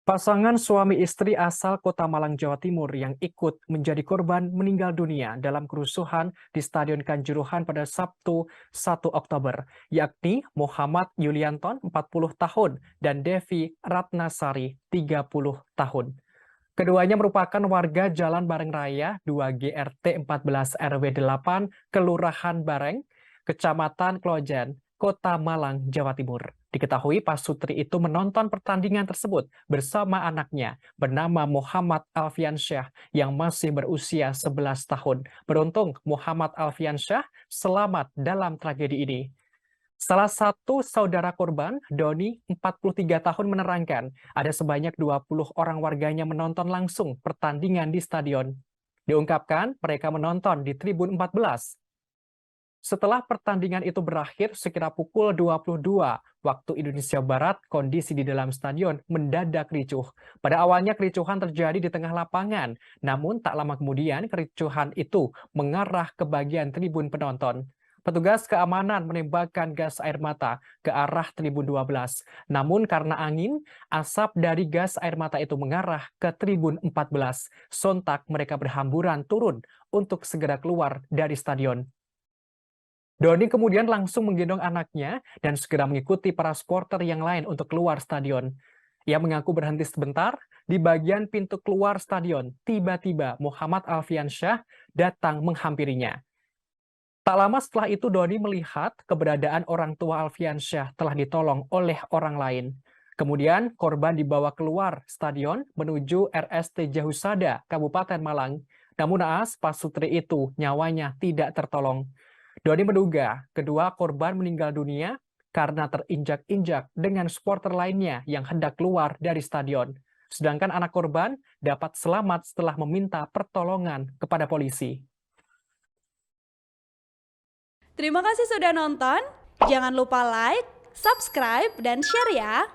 Pasangan suami istri asal Kota Malang, Jawa Timur yang ikut menjadi korban meninggal dunia dalam kerusuhan di Stadion Kanjuruhan pada Sabtu 1 Oktober, yakni Muhammad Yulianton 40 tahun dan Devi Ratnasari 30 tahun. Keduanya merupakan warga Jalan Bareng Raya 2 GRT 14 RW 8 Kelurahan Bareng, Kecamatan Klojen, Kota Malang, Jawa Timur. Diketahui Pasutri itu menonton pertandingan tersebut bersama anaknya bernama Muhammad Alfiansyah yang masih berusia 11 tahun. Beruntung Muhammad Alfiansyah selamat dalam tragedi ini. Salah satu saudara korban, Doni, 43 tahun menerangkan, ada sebanyak 20 orang warganya menonton langsung pertandingan di stadion. Diungkapkan, mereka menonton di tribun 14. Setelah pertandingan itu berakhir sekitar pukul 22 waktu Indonesia Barat, kondisi di dalam stadion mendadak ricuh. Pada awalnya kericuhan terjadi di tengah lapangan, namun tak lama kemudian kericuhan itu mengarah ke bagian tribun penonton. Petugas keamanan menembakkan gas air mata ke arah tribun 12. Namun karena angin, asap dari gas air mata itu mengarah ke tribun 14. Sontak mereka berhamburan turun untuk segera keluar dari stadion. Doni kemudian langsung menggendong anaknya dan segera mengikuti para supporter yang lain untuk keluar stadion. Ia mengaku berhenti sebentar di bagian pintu keluar stadion. Tiba-tiba Muhammad Alfiansyah datang menghampirinya. Tak lama setelah itu Doni melihat keberadaan orang tua Alfiansyah telah ditolong oleh orang lain. Kemudian korban dibawa keluar stadion menuju RSTJ Husada, Kabupaten Malang. Namun naas Pasutri itu nyawanya tidak tertolong. Doni menduga kedua korban meninggal dunia karena terinjak-injak dengan supporter lainnya yang hendak keluar dari stadion. Sedangkan anak korban dapat selamat setelah meminta pertolongan kepada polisi. Terima kasih sudah nonton. Jangan lupa like, subscribe, dan share ya.